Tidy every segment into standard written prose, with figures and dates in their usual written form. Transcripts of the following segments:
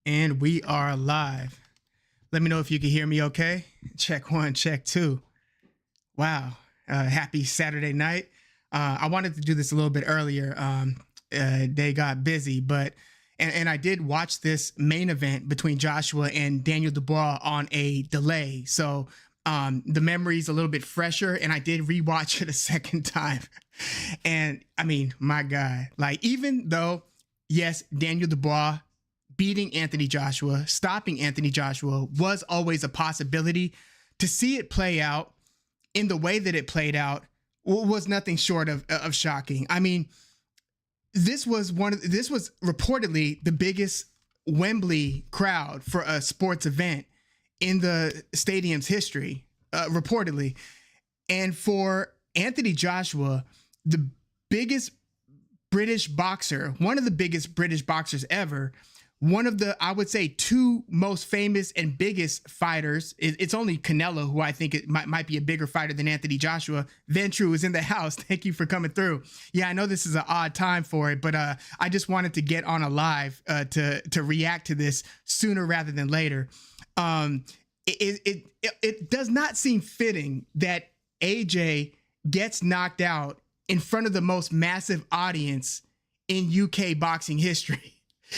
And we are live. Let me know if you can hear me okay. Check one, check two. Wow. Happy Saturday night. I wanted to do this a little bit earlier. They got busy, but and I did watch this main event between Joshua and Daniel Dubois on a delay. So the memory's a little bit fresher, and I did rewatch it a second time. And I mean, my God, like, even though, yes, Daniel Dubois beating Anthony Joshua, stopping Anthony Joshua was always a possibility, to see it play out in the way that it played out was nothing short of shocking. I mean, this was reportedly the biggest Wembley crowd for a sports event in the stadium's history, reportedly. And for Anthony Joshua, the biggest British boxer, one of the biggest British boxers ever, one of the, I would say, two most famous and biggest fighters. It's only Canelo who I think it might be a bigger fighter than Anthony Joshua. Ventru is in the house. Thank you for coming through. Yeah, I know this is an odd time for it, but I just wanted to get on a live to react to this sooner rather than later. It does not seem fitting that AJ gets knocked out in front of the most massive audience in UK boxing history.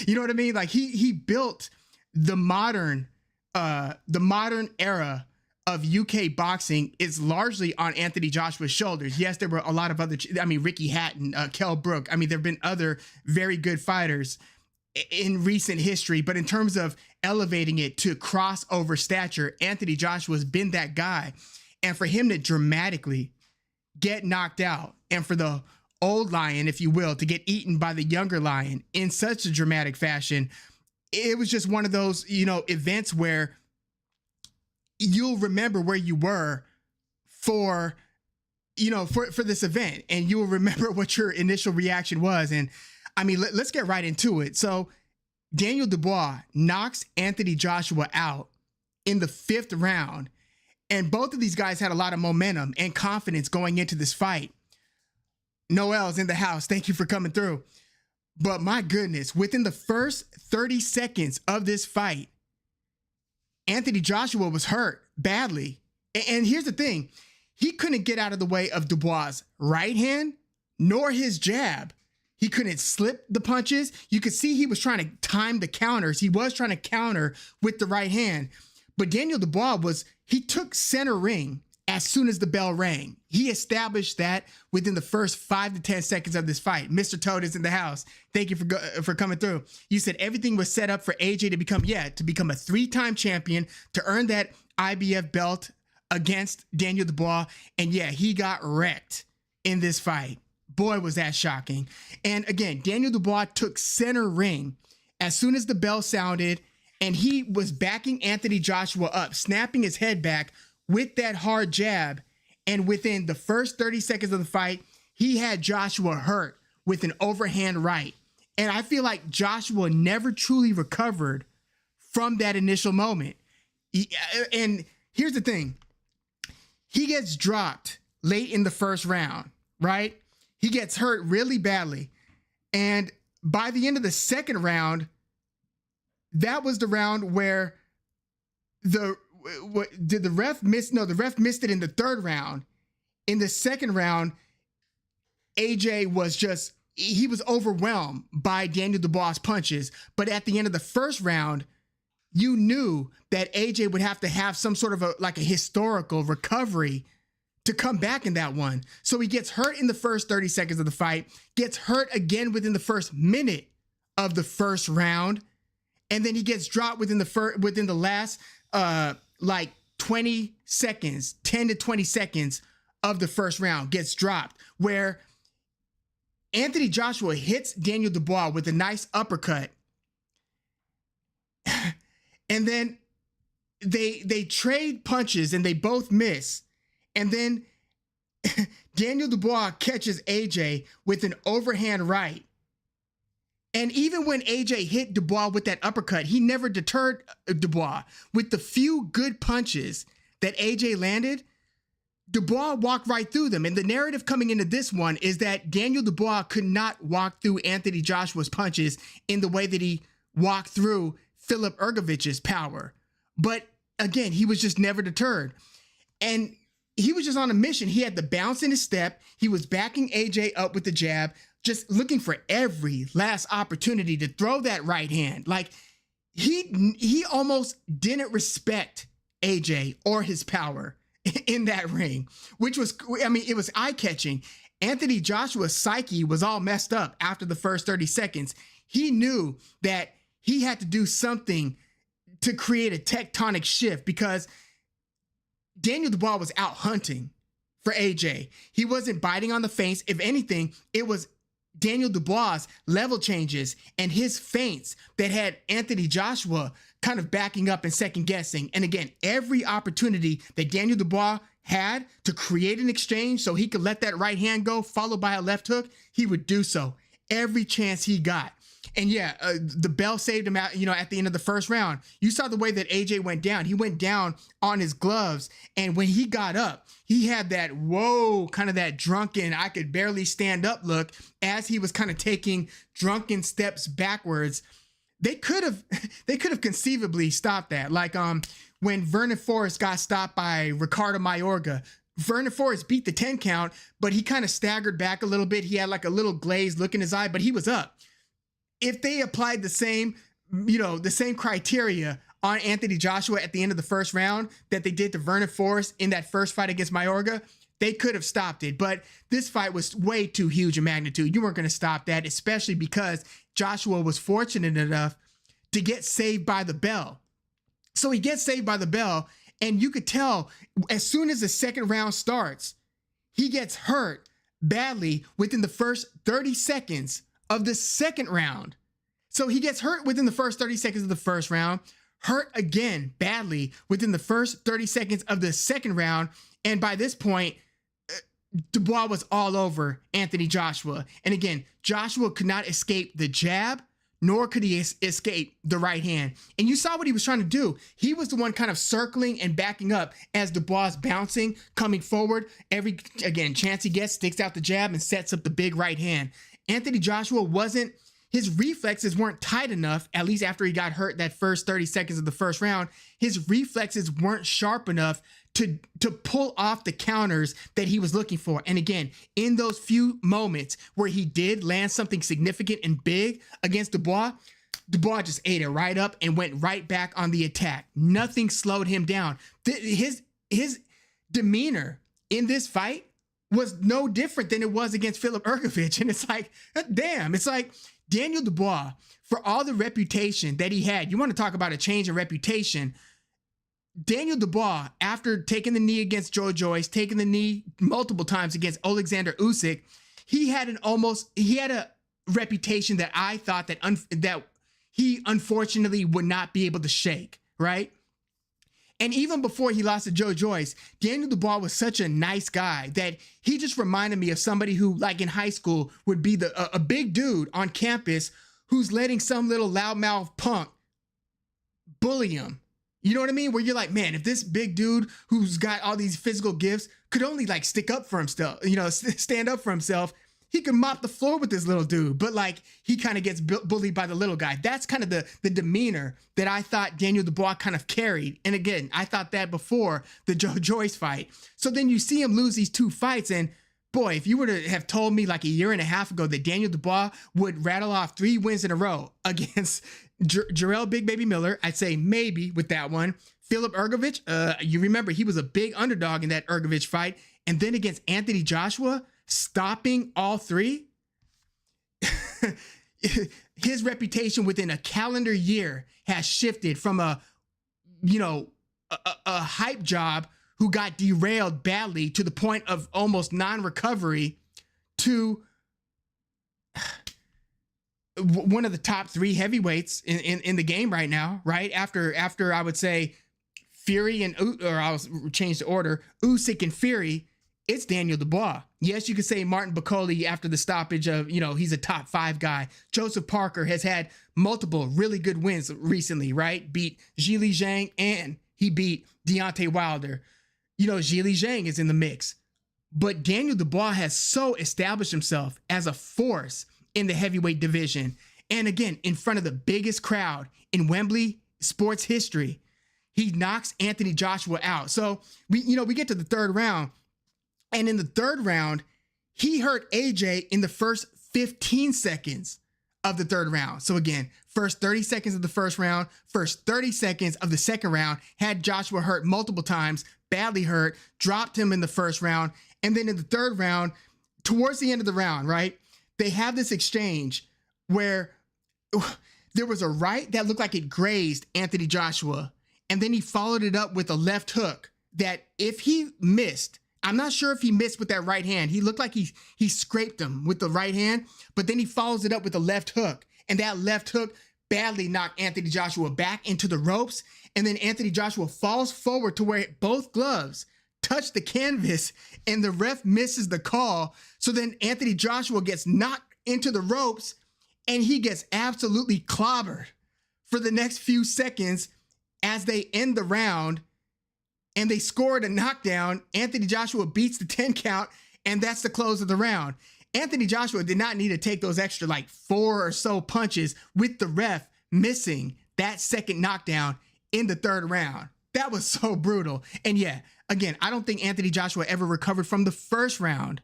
You know what I mean? Like, he built the modern era of UK boxing is largely on Anthony Joshua's shoulders. Yes, there were a lot of other, Ricky Hatton, Kell Brook. I mean, there have been other very good fighters in recent history, but in terms of elevating it to crossover stature, Anthony Joshua's been that guy. And for him to dramatically get knocked out, and for the old lion, if you will, to get eaten by the younger lion in such a dramatic fashion, it was just one of those, events where you'll remember where you were for this event, and you will remember what your initial reaction was. And I mean, let's get right into it. So Daniel Dubois knocks Anthony Joshua out in the 5th round, and both of these guys had a lot of momentum and confidence going into this fight. Noel's in the house. Thank you for coming through. But my goodness, within the first 30 seconds of this fight, Anthony Joshua was hurt badly. And here's the thing. He couldn't get out of the way of Dubois' right hand, nor his jab. He couldn't slip the punches. You could see he was trying to time the counters. He was trying to counter with the right hand. But Daniel Dubois he took center ring as soon as the bell rang. He established that within the first 5 to 10 seconds of this fight. Mr. Toad is in the house. Thank you for coming through. You said everything was set up for AJ to become a 3-time champion, to earn that IBF belt against Daniel Dubois. And yeah, he got wrecked in this fight. Boy, was that shocking. And again, Daniel Dubois took center ring as soon as the bell sounded, and he was backing Anthony Joshua up, snapping his head back with that hard jab. And within the first 30 seconds of the fight, he had Joshua hurt with an overhand right. And I feel like Joshua never truly recovered from that initial moment. And here's the thing. He gets dropped late in the first round, right? He gets hurt really badly. And by the end of the second round, that was the round where the ref miss? No, the ref missed it in the 3rd round. In the 2nd round, AJ he was overwhelmed by Daniel Dubois' punches. But at the end of the 1st round, you knew that AJ would have to have some sort of a historical recovery to come back in that one. So he gets hurt in the first 30 seconds of the fight, gets hurt again within the first minute of the 1st round, and then he gets dropped within the last 20 seconds, 10 to 20 seconds of the 1st round, gets dropped, where Anthony Joshua hits Daniel Dubois with a nice uppercut. And then they trade punches and they both miss. And then Daniel Dubois catches AJ with an overhand right. And even when AJ hit Dubois with that uppercut, he never deterred Dubois. With the few good punches that AJ landed, Dubois walked right through them. And the narrative coming into this one is that Daniel Dubois could not walk through Anthony Joshua's punches in the way that he walked through Philip Ergovich's power. But again, he was just never deterred. And he was just on a mission. He had the bounce in his step. He was backing AJ up with the jab, just looking for every last opportunity to throw that right hand. Like he almost didn't respect AJ or his power in that ring, which was, I mean, it was eye-catching. Anthony Joshua's psyche was all messed up after the first 30 seconds. He knew that he had to do something to create a tectonic shift because Daniel Dubois was out hunting for AJ. He wasn't biting on the feints. If anything, it was Daniel Dubois' level changes and his feints that had Anthony Joshua kind of backing up and second guessing. And again, every opportunity that Daniel Dubois had to create an exchange so he could let that right hand go followed by a left hook, he would do so every chance he got. And yeah, the bell saved him out, at the end of the first round. You saw the way that AJ went down. He went down on his gloves. And when he got up, he had that, whoa, kind of that drunken, I could barely stand up look as he was kind of taking drunken steps backwards. They could have conceivably stopped that. Like when Vernon Forrest got stopped by Ricardo Mayorga. Vernon Forrest beat the 10 count, but he kind of staggered back a little bit. He had like a little glazed look in his eye, but he was up. If they applied the same criteria on Anthony Joshua at the end of the first round that they did to Vernon Forrest in that first fight against Mayorga, they could have stopped it. But this fight was way too huge in magnitude. You weren't going to stop that, especially because Joshua was fortunate enough to get saved by the bell. So he gets saved by the bell, and you could tell as soon as the second round starts, he gets hurt badly within the first 30 seconds of the second round. So he gets hurt within the first 30 seconds of the first round, hurt again badly within the first 30 seconds of the second round. And by this point, Dubois was all over Anthony Joshua. And again, Joshua could not escape the jab, nor could he escape the right hand. And you saw what he was trying to do. He was the one kind of circling and backing up as Dubois bouncing, coming forward. Every, chance he gets, sticks out the jab and sets up the big right hand. Anthony Joshua his reflexes weren't tight enough, at least after he got hurt that first 30 seconds of the first round. His reflexes weren't sharp enough to pull off the counters that he was looking for. And again, in those few moments where he did land something significant and big against Dubois, Dubois just ate it right up and went right back on the attack. Nothing slowed him down. His demeanor in this fight was no different than it was against Philip Ergovich. And it's like, damn, it's like Daniel Dubois, for all the reputation that he had, you want to talk about a change in reputation. Daniel Dubois, after taking the knee against Joe Joyce, taking the knee multiple times against Alexander Usyk, he had a reputation that I thought that he unfortunately would not be able to shake, right? And even before he lost to Joe Joyce, Daniel Dubois was such a nice guy that he just reminded me of somebody who, like in high school, would be a big dude on campus who's letting some little loudmouth punk bully him. You know what I mean? Where you're like, man, if this big dude who's got all these physical gifts could only like stick up for himself, stand up for himself, he could mop the floor with this little dude. But like, he kind of gets bullied by the little guy. That's kind of the demeanor that I thought Daniel Dubois kind of carried. And again, I thought that before the Joe Joyce fight. So then you see him lose these two fights, and boy, if you were to have told me like a year and a half ago that Daniel Dubois would rattle off 3 wins in a row against Jarrell Big Baby Miller, I'd say maybe with that one. Philip Ergovich, you remember he was a big underdog in that Ergovich fight. And then against Anthony Joshua, stopping all 3. His reputation within a calendar year has shifted from a hype job who got derailed badly to the point of almost non-recovery to one of the top 3 heavyweights in the game right now, right? After I would say Fury or I'll change the order, Usyk and Fury, it's Daniel Dubois. Yes, you could say Martin Bakole after the stoppage of, he's a top 5 guy. Joseph Parker has had multiple really good wins recently, right? Beat Zhilei Zhang and he beat Deontay Wilder. Zhilei Zhang is in the mix. But Daniel Dubois has so established himself as a force in the heavyweight division. And again, in front of the biggest crowd in Wembley sports history, he knocks Anthony Joshua out. So we get to the third round, and in the third round, he hurt AJ in the first 15 seconds of the third round. So again, first 30 seconds of the first round, first 30 seconds of the second round, had Joshua hurt multiple times, badly hurt, dropped him in the first round. And then in the third round, towards the end of the round, right, they have this exchange where there was a right that looked like it grazed Anthony Joshua. And then he followed it up with a left hook that if he missed, I'm not sure if he missed with that right hand. He looked like he scraped him with the right hand, but then he follows it up with a left hook. And that left hook badly knocked Anthony Joshua back into the ropes. And then Anthony Joshua falls forward to where both gloves touch the canvas and the ref misses the call. So then Anthony Joshua gets knocked into the ropes and he gets absolutely clobbered for the next few seconds as they end the round. And they scored a knockdown. Anthony Joshua beats the 10 count, and that's the close of the round. Anthony Joshua did not need to take those extra 4 or so punches with the ref missing that second knockdown in the third round. That was so brutal. And yeah, again, I don't think Anthony Joshua ever recovered from the first round,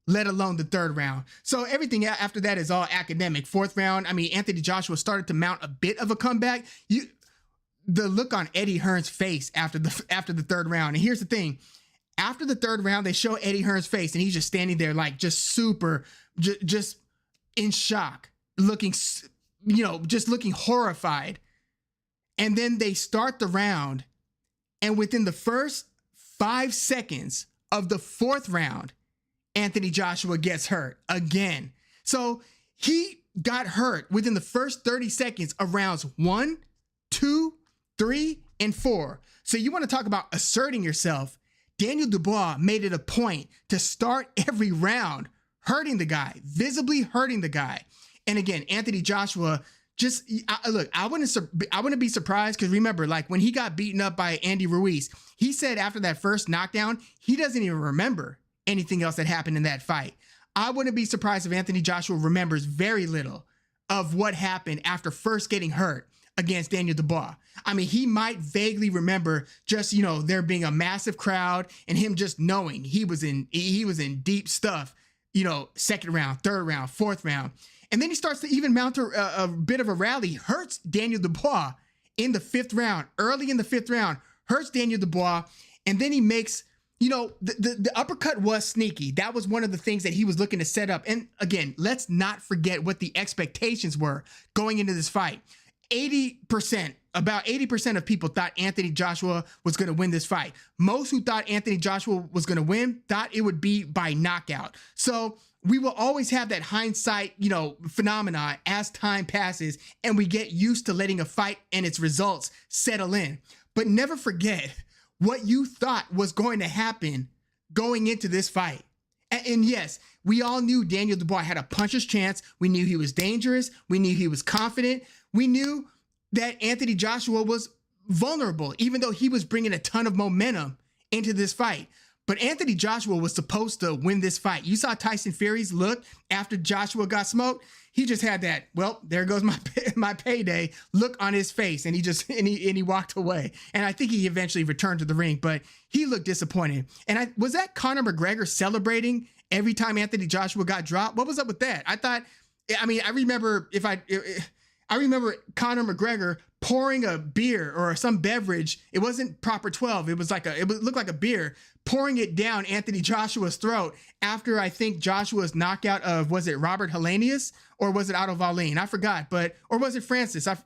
let alone the third round. So everything after that is all academic. Fourth round, I mean, Anthony Joshua started to mount a bit of a comeback. The look on Eddie Hearn's face after the third round. And here's the thing. After the third round, they show Eddie Hearn's face and he's just standing there just super, just in shock, looking, just looking horrified. And then they start the round. And within the first 5 seconds of the fourth round, Anthony Joshua gets hurt again. So he got hurt within the first 30 seconds of rounds 1, 2, 3, and 4. So you want to talk about asserting yourself. Daniel Dubois made it a point to start every round hurting the guy, visibly hurting the guy. And again, Anthony Joshua I wouldn't be surprised because remember, when he got beaten up by Andy Ruiz, he said after that first knockdown, he doesn't even remember anything else that happened in that fight. I wouldn't be surprised if Anthony Joshua remembers very little of what happened after first getting hurt against Daniel Dubois. I mean, he might vaguely remember just, there being a massive crowd and him just knowing he was in deep stuff, second round, third round, fourth round. And then he starts to even mount a bit of a rally, hurts Daniel Dubois in the fifth round, early in the fifth round, hurts Daniel Dubois. And then he makes, the uppercut was sneaky. That was one of the things that he was looking to set up. And again, let's not forget what the expectations were going into this fight. About 80% of people thought Anthony Joshua was going to win this fight. Most who thought Anthony Joshua was going to win thought it would be by knockout. So we will always have that hindsight, phenomena as time passes and we get used to letting a fight and its results settle in. But never forget what you thought was going to happen going into this fight. And yes, we all knew Daniel Dubois had a puncher's chance. We knew he was dangerous. We knew he was confident. We knew that Anthony Joshua was vulnerable, even though he was bringing a ton of momentum into this fight. But Anthony Joshua was supposed to win this fight. You saw Tyson Fury's look after Joshua got smoked. He just had that, well, there goes my payday look on his face. And he walked away. And I think he eventually returned to the ring, but he looked disappointed. And was that Conor McGregor celebrating every time Anthony Joshua got dropped? What was up with that? I remember Conor McGregor pouring a beer or some beverage. It wasn't proper 12. It looked like a beer, pouring it down Anthony Joshua's throat after I think Joshua's knockout of, was it Robert Helenius or was it Otto Wallin? I forgot, or was it Francis? I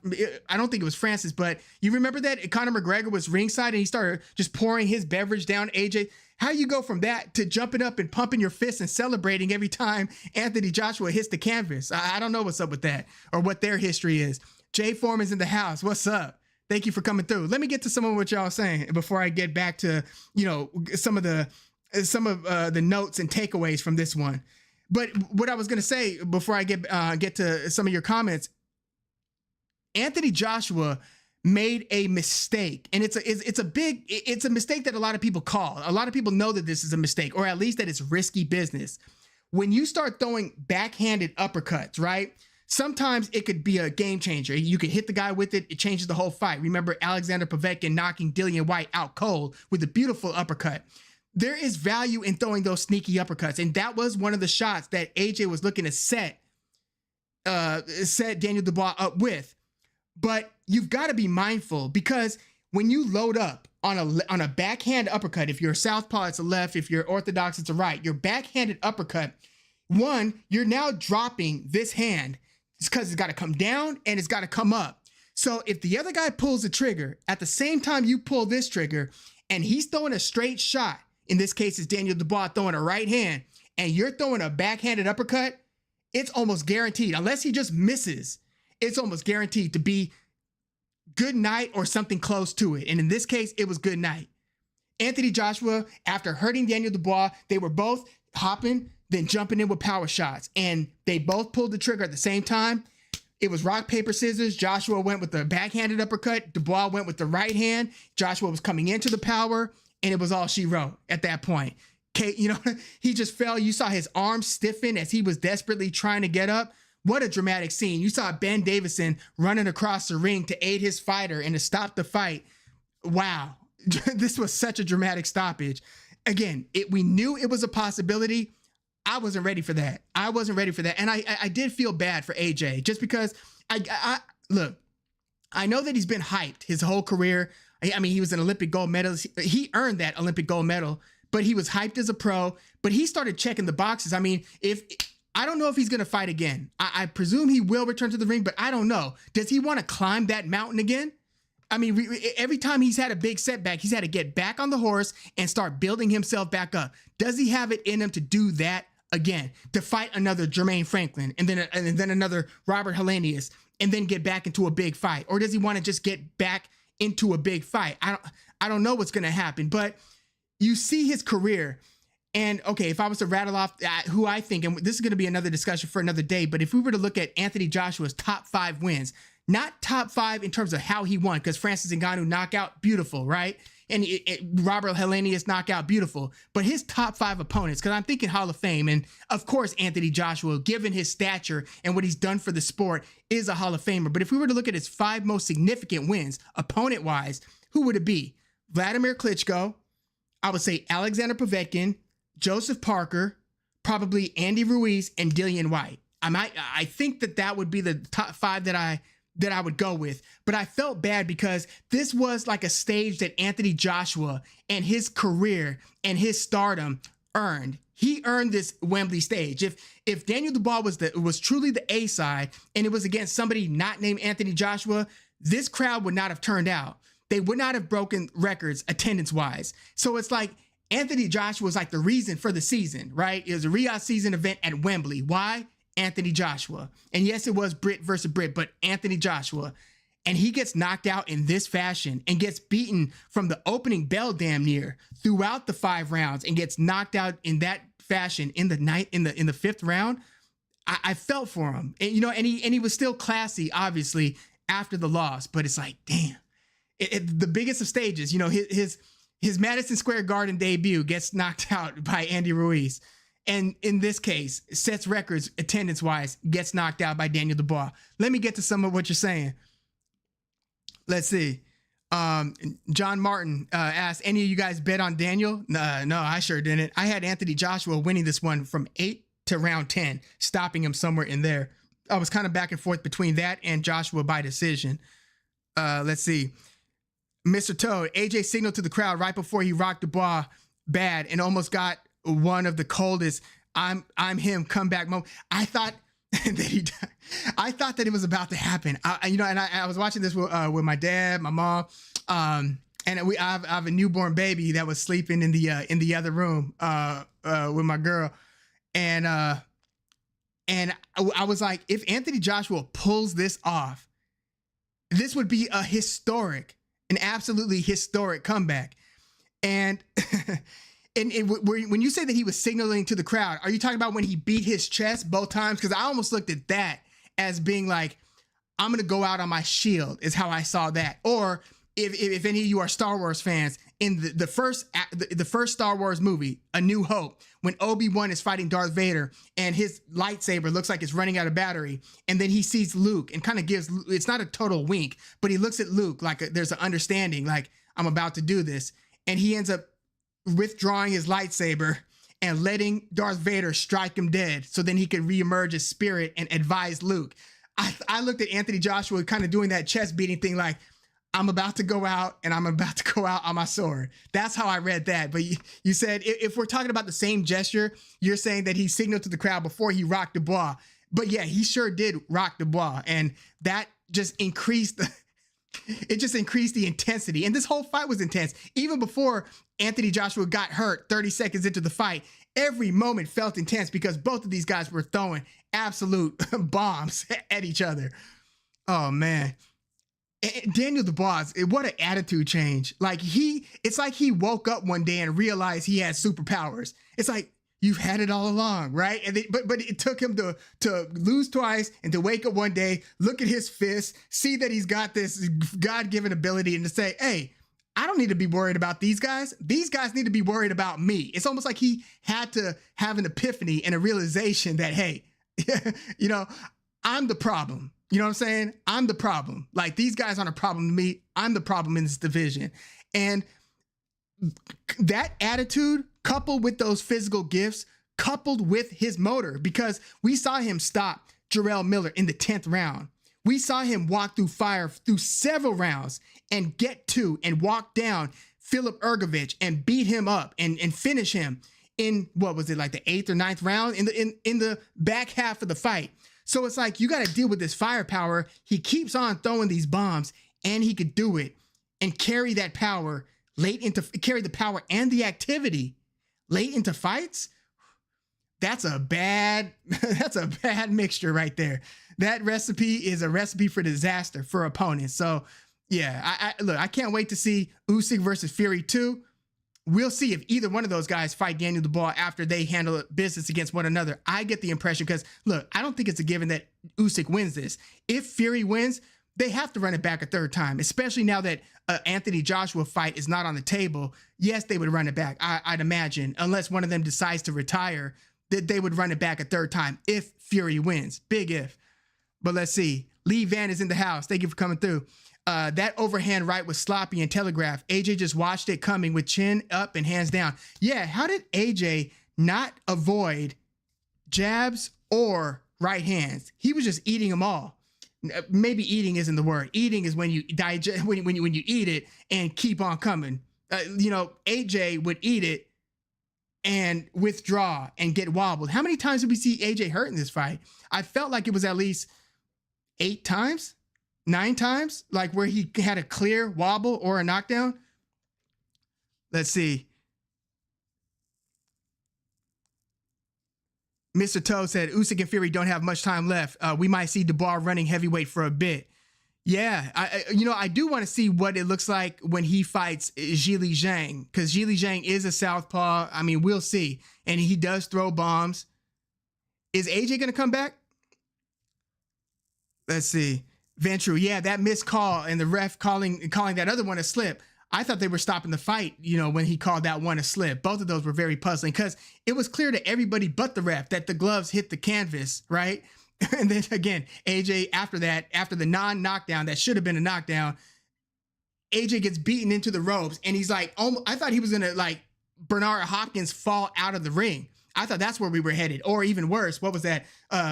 don't think it was Francis, but you remember that Conor McGregor was ringside and he started just pouring his beverage down AJ. How you go from that to jumping up and pumping your fists and celebrating every time Anthony Joshua hits the canvas? I don't know what's up with that or what their history is. Jay Foreman's in the house. What's up? Thank you for coming through. Let me get to some of what y'all are saying before I get back to, some of the notes and takeaways from this one. But what I was going to say before I get to some of your comments, Anthony Joshua made a mistake, and it's a mistake that a lot of people call. A lot of people know that this is a mistake, or at least that it's risky business. When you start throwing backhanded uppercuts, right? sometimes it could be a game changer. You could hit the guy with it. It changes the whole fight. Remember Alexander Povetkin knocking Dillian Whyte out cold with a beautiful uppercut. There is value in throwing those sneaky uppercuts. And that was one of the shots that AJ was looking to set Daniel Dubois up with. But you've got to be mindful, because when you load up on a backhand uppercut, if you're a southpaw, it's a left. If you're orthodox, it's a right. Your backhanded uppercut, one, you're now dropping this hand. It's because it's got to come down and it's got to come up. So if the other guy pulls the trigger at the same time you pull this trigger, and he's throwing a straight shot, in this case it's Daniel Dubois throwing a right hand, and you're throwing a backhanded uppercut, it's almost guaranteed, unless he just misses, it's almost guaranteed to be good night or something close to it. And in this case, it was good night. Anthony Joshua, after hurting Daniel Dubois, they were both hopping, then jumping in with power shots. And they both pulled the trigger at the same time. It was rock, paper, scissors. Joshua went with the backhanded uppercut. Dubois went with the right hand. Joshua was coming into the power, and it was all she wrote at that point. He just fell. You saw his arms stiffen as he was desperately trying to get up. What a dramatic scene. You saw Ben Davison running across the ring to aid his fighter and to stop the fight. Wow. This was such a dramatic stoppage. Again, we knew it was a possibility. I wasn't ready for that. And I did feel bad for AJ, just because look, I know that he's been hyped his whole career. I mean, he was an Olympic gold medalist. He earned that Olympic gold medal, but he was hyped as a pro, but he started checking the boxes. I mean, I don't know if he's going to fight again. I presume he will return to the ring, but I don't know. Does he want to climb that mountain again? I mean, every time he's had a big setback, he's had to get back on the horse and start building himself back up. Does he have it in him to do that again, to fight another Jermaine Franklin and then another Robert Helenius, and then get back into a big fight? Or does he want to just get back into a big fight? I don't know what's going to happen, but you see his career. And okay, if I was to rattle off who I think, and this is going to be another discussion for another day, but if we were to look at Anthony Joshua's top 5 wins, not top 5 in terms of how he won, because Francis Ngannou knockout, beautiful, right? And Robert Helenius knockout, beautiful. But his top 5 opponents, because I'm thinking Hall of Fame, and of course Anthony Joshua, given his stature and what he's done for the sport, is a Hall of Famer. But if we were to look at his 5 most significant wins, opponent-wise, who would it be? Vladimir Klitschko, I would say Alexander Povetkin, Joseph Parker, probably Andy Ruiz, and Dillian Whyte. I think that would be the top 5 that I would go with. But I felt bad because this was like a stage that Anthony Joshua and his career and his stardom earned. He earned this Wembley stage. If Daniel Dubois was truly the A side and it was against somebody not named Anthony Joshua, this crowd would not have turned out. They would not have broken records attendance-wise. So it's like Anthony Joshua was like the reason for the season, right? It was a Riyadh season event at Wembley. Why? Anthony Joshua. And yes, it was Britt versus Britt, but Anthony Joshua. And he gets knocked out in this fashion and gets beaten from the opening bell damn near throughout the 5 rounds and gets knocked out in that fashion in the 5th round. I felt for him. And, and he was still classy, obviously, after the loss. But it's like, damn. The biggest of stages, his Madison Square Garden debut gets knocked out by Andy Ruiz. And in this case, sets records attendance-wise, gets knocked out by Daniel Dubois. Let me get to some of what you're saying. Let's see. John Martin asked, any of you guys bet on Daniel? No, I sure didn't. I had Anthony Joshua winning this one from 8 to round 10, stopping him somewhere in there. I was kind of back and forth between that and Joshua by decision. Let's see. Mr. Toad, AJ signaled to the crowd right before he rocked Dubois bad and almost got one of the coldest I'm him comeback moment. I thought that it was about to happen. I was watching this with my dad, my mom, and I have a newborn baby that was sleeping in the other room with my girl, and I was like, if Anthony Joshua pulls this off, this would be an absolutely historic comeback. And when you say that he was signaling to the crowd, are you talking about when he beat his chest both times? Because I almost looked at that as being like, I'm going to go out on my shield is how I saw that. Or if any of you are Star Wars fans, in the first Star Wars movie, A New Hope, when Obi-Wan is fighting Darth Vader and his lightsaber looks like it's running out of battery, and then he sees Luke and kind of gives, it's not a total wink, but he looks at Luke like there's an understanding, like, I'm about to do this, and he ends up withdrawing his lightsaber and letting Darth Vader strike him dead so then he could reemerge as spirit and advise Luke. I looked at Anthony Joshua kind of doing that chest beating thing, like, I'm about to go out and I'm about to go out on my sword. That's how I read that. But you said, if we're talking about the same gesture, you're saying that he signaled to the crowd before he rocked Dubois. But yeah, he sure did rock Dubois. And that just increased the intensity. And this whole fight was intense. Even before Anthony Joshua got hurt 30 seconds into the fight, every moment felt intense because both of these guys were throwing absolute bombs at each other. Oh, man. Daniel Dubois, what an attitude change. Like it's like he woke up one day and realized he had superpowers. It's like, you've had it all along, right? And but it took him to lose twice and to wake up one day, look at his fist, see that he's got this God-given ability, and to say, hey, I don't need to be worried about these guys. These guys need to be worried about me. It's almost like he had to have an epiphany and a realization that, hey, you know, I'm the problem. You know what I'm saying? I'm the problem. Like, these guys aren't a problem to me. I'm the problem in this division. And that attitude, coupled with those physical gifts, coupled with his motor, because we saw him stop Jarrell Miller in the 10th round. We saw him walk through fire through several rounds and get to and walk down Philip Ergovich and beat him up and finish him in, what was it, like the 8th or 9th round in the back half of the fight. So it's like, you got to deal with this firepower. He keeps on throwing these bombs, and he could do it and carry that power carry the power and the activity late into fights. That's a bad mixture right there. That recipe is a recipe for disaster for opponents. So yeah, I can't wait to see Usyk versus Fury 2. We'll see if either one of those guys fight Daniel Dubois after they handle business against one another. I get the impression, because look, I don't think it's a given that Usyk wins this. If Fury wins, they have to run it back a third time, especially now that Anthony Joshua fight is not on the table. Yes, they would run it back, I'd imagine, unless one of them decides to retire, that they would run it back a third time if Fury wins. Big if. But let's see. Lee Van is in the house. Thank you for coming through. That overhand right was sloppy and telegraphed. AJ just watched it coming with chin up and hands down. Yeah, how did AJ not avoid jabs or right hands? He was just eating them all. Maybe eating isn't the word. Eating is when you digest, when you eat it and keep on coming. AJ would eat it and withdraw and get wobbled. How many times did we see AJ hurt in this fight? I felt like it was at least 8 times. 9 times, like where he had a clear wobble or a knockdown. Let's see. Mr. Toe said Usyk and Fury don't have much time left. We might see Dubois running heavyweight for a bit. Yeah, I do want to see what it looks like when he fights Zhili Zhang, because Zhili Zhang is a southpaw. I mean, we'll see. And he does throw bombs. Is AJ going to come back? Let's see. Ventru, yeah, that missed call and the ref calling that other one a slip. I thought they were stopping the fight, when he called that one a slip. Both of those were very puzzling, because it was clear to everybody but the ref that the gloves hit the canvas, right? And then again, AJ, after the non-knockdown, that should have been a knockdown, AJ gets beaten into the ropes, and he's like, I thought he was gonna, like, Bernard Hopkins fall out of the ring. I thought that's where we were headed. Or even worse, what was that?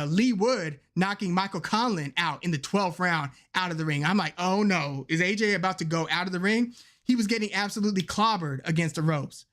Lee Wood knocking Michael Conlon out in the 12th round out of the ring. I'm like, oh no, is AJ about to go out of the ring? He was getting absolutely clobbered against the ropes.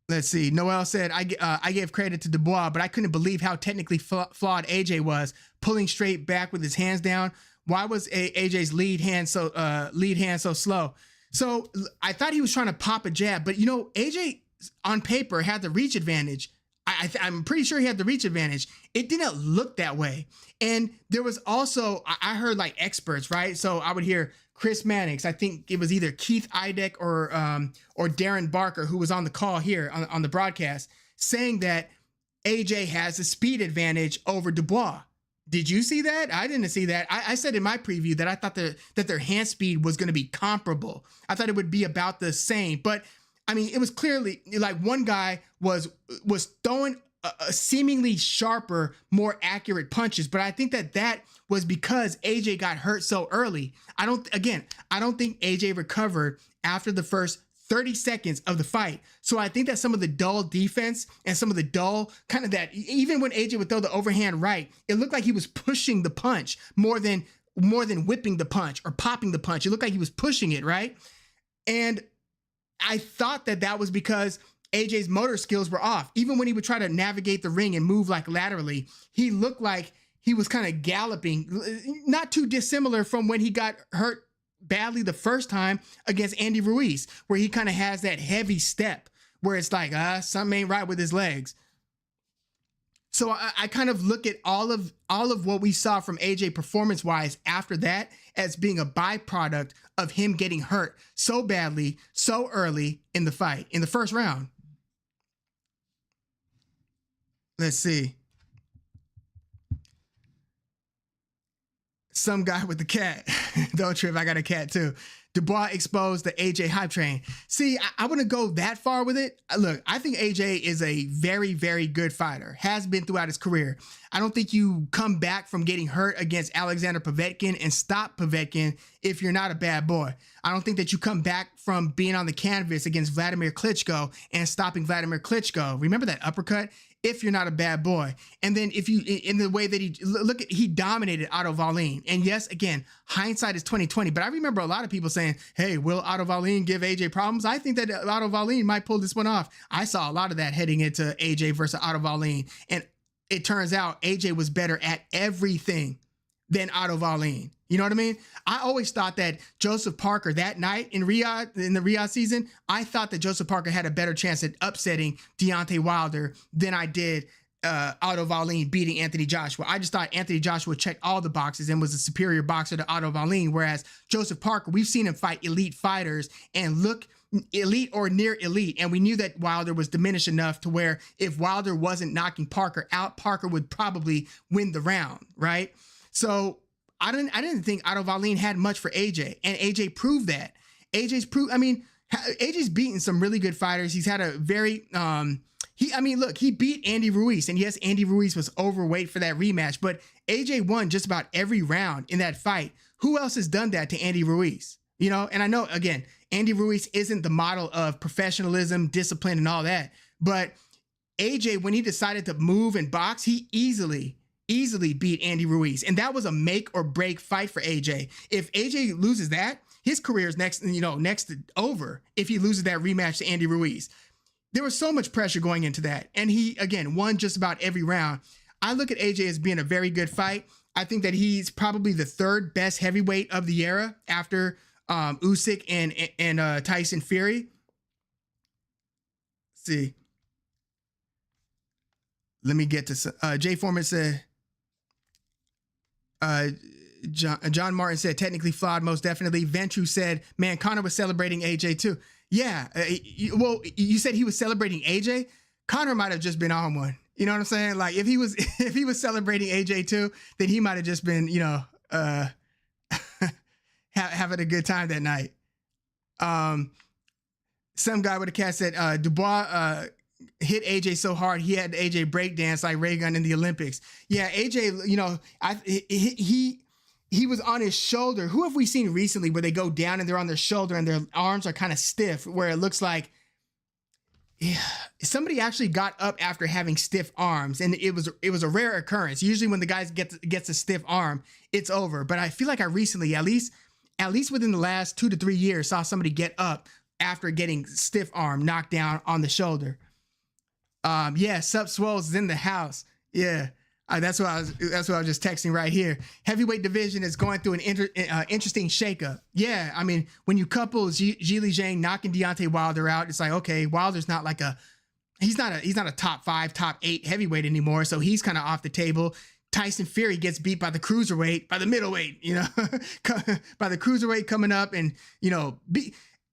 Let's see. Noel said, I gave credit to Dubois, but I couldn't believe how technically flawed AJ was, pulling straight back with his hands down. Why was AJ's lead hand so slow? So I thought he was trying to pop a jab, but AJ on paper had the reach advantage. I'm pretty sure he had the reach advantage. It didn't look that way. And there was also, I heard like experts, right? So I would hear Chris Mannix. I think it was either Keith Idek or Darren Barker, who was on the call here on the broadcast, saying that AJ has a speed advantage over Dubois. Did you see that? I didn't see that. I said in my preview that I thought that their hand speed was going to be comparable. I thought it would be about the same. But I mean, it was clearly like one guy was throwing a seemingly sharper, more accurate punches. But I think that was because AJ got hurt so early. I don't think AJ recovered after the first 30 seconds of the fight. So I think that some of the dull defense and some of the dull kind of that, even when AJ would throw the overhand right, it looked like he was pushing the punch more than whipping the punch or popping the punch. It looked like he was pushing it, right? And I thought that was because AJ's motor skills were off. Even when he would try to navigate the ring and move like laterally, he looked like he was kind of galloping, not too dissimilar from when he got hurt badly the first time against Andy Ruiz, where he kind of has that heavy step where it's like, something ain't right with his legs. So I kind of look at all of what we saw from AJ performance wise after that as being a byproduct of him getting hurt so badly, so early in the fight, in the first round. Let's see. Some guy with the cat. Don't trip, I got a cat too. Dubois exposed the AJ hype train. See, I wouldn't go that far with it. Look, I think AJ is a very, very good fighter. Has been throughout his career. I don't think you come back from getting hurt against Alexander Povetkin and stop Povetkin if you're not a bad boy. I don't think that you come back from being on the canvas against Vladimir Klitschko and stopping Vladimir Klitschko. Remember that uppercut? If you're not a bad boy. And then if you, in the way that he dominated Otto Wallin. And yes, again, hindsight is 2020, but I remember a lot of people saying, hey, will Otto Wallin give AJ problems? I think that Otto Wallin might pull this one off. I saw a lot of that heading into AJ versus Otto Wallin. And it turns out AJ was better at everything than Otto Wallin. You know what I mean? I always thought that Joseph Parker that night in Riyadh, in the Riyadh season, I thought that Joseph Parker had a better chance at upsetting Deontay Wilder than I did Otto Wallin beating Anthony Joshua. I just thought Anthony Joshua checked all the boxes and was a superior boxer to Otto Wallin, whereas Joseph Parker, we've seen him fight elite fighters and look elite or near elite. And we knew that Wilder was diminished enough to where if Wilder wasn't knocking Parker out, Parker would probably win the round, right? So I didn't think Otto Wallin had much for AJ, and AJ proved that. AJ's beaten some really good fighters. He's had a very he beat Andy Ruiz, and yes, Andy Ruiz was overweight for that rematch, but AJ won just about every round in that fight. Who else has done that to Andy Ruiz? You know, and I know again, Andy Ruiz isn't the model of professionalism, discipline, and all that, but AJ, when he decided to move and box, he easily beat Andy Ruiz. And that was a make or break fight for AJ. If AJ loses that, his career is next over if he loses that rematch to Andy Ruiz. There was so much pressure going into that. And he, again, won just about every round. I look at AJ as being a very good fight. I think that he's probably the third best heavyweight of the era after Usyk and Tyson Fury. Let's see. Let me get to Jay Foreman said, John Martin said, technically flawed, most definitely. Ventru said, man, Conor was celebrating AJ too. Yeah, you said he was celebrating AJ? Conor might have just been on one. You know what I'm saying? Like if he was celebrating AJ too, then he might have just been, having a good time that night. Some guy with a cat said, Dubois hit AJ so hard he had AJ breakdance like Ray Gun in the Olympics. Yeah, AJ, he was on his shoulder. Who have we seen recently where they go down and they're on their shoulder and their arms are kind of stiff, where it looks like somebody actually got up after having stiff arms, and it was a rare occurrence. Usually when the guy gets a stiff arm, it's over. But I feel like I recently, at least within the last 2 to 3 years, saw somebody get up after getting stiff arm knocked down on the shoulder. Sup Swoles is in the house. Yeah. That's what I was just texting right here. Heavyweight division is going through an interesting shakeup. Yeah, I mean, when you couple Zhilei Zhang knocking Deontay Wilder out, it's like, okay, Wilder's not like he's not a top 5, top 8 heavyweight anymore, so he's kind of off the table. Tyson Fury gets beat by the cruiserweight, by the middleweight, by the cruiserweight coming up, and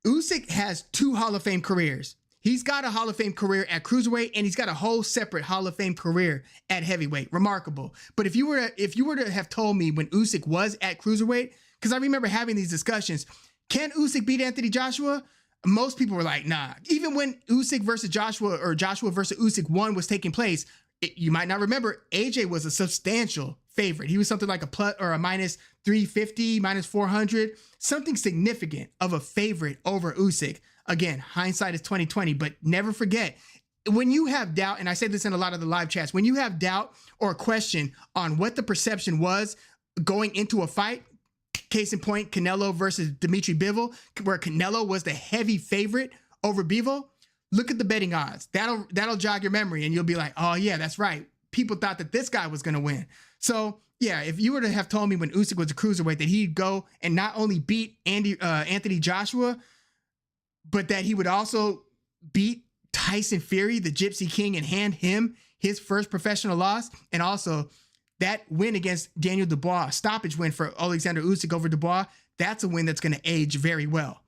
Usyk has 2 Hall of Fame careers. He's got a Hall of Fame career at cruiserweight, and he's got a whole separate Hall of Fame career at heavyweight. Remarkable. But if you were to have told me when Usyk was at cruiserweight, because I remember having these discussions, can Usyk beat Anthony Joshua? Most people were like, nah. Even when Usyk versus Joshua or Joshua versus Usyk 1 was taking place, you might not remember, AJ was a substantial favorite. He was something like a plus or a minus 350, minus 400, something significant of a favorite over Usyk. Again, hindsight is 2020, but never forget, when you have doubt, and I say this in a lot of the live chats, when you have doubt or a question on what the perception was going into a fight, case in point, Canelo versus Dimitri Bivol, where Canelo was the heavy favorite over Bivol, look at the betting odds. That'll jog your memory, and you'll be like, oh yeah, that's right. People thought that this guy was going to win. So yeah, if you were to have told me when Usyk was a cruiserweight that he'd go and not only beat Anthony Joshua, but that he would also beat Tyson Fury, the Gypsy King, and hand him his first professional loss, and also that win against Daniel Dubois, stoppage win for Alexander Usyk over Dubois, that's a win that's going to age very well.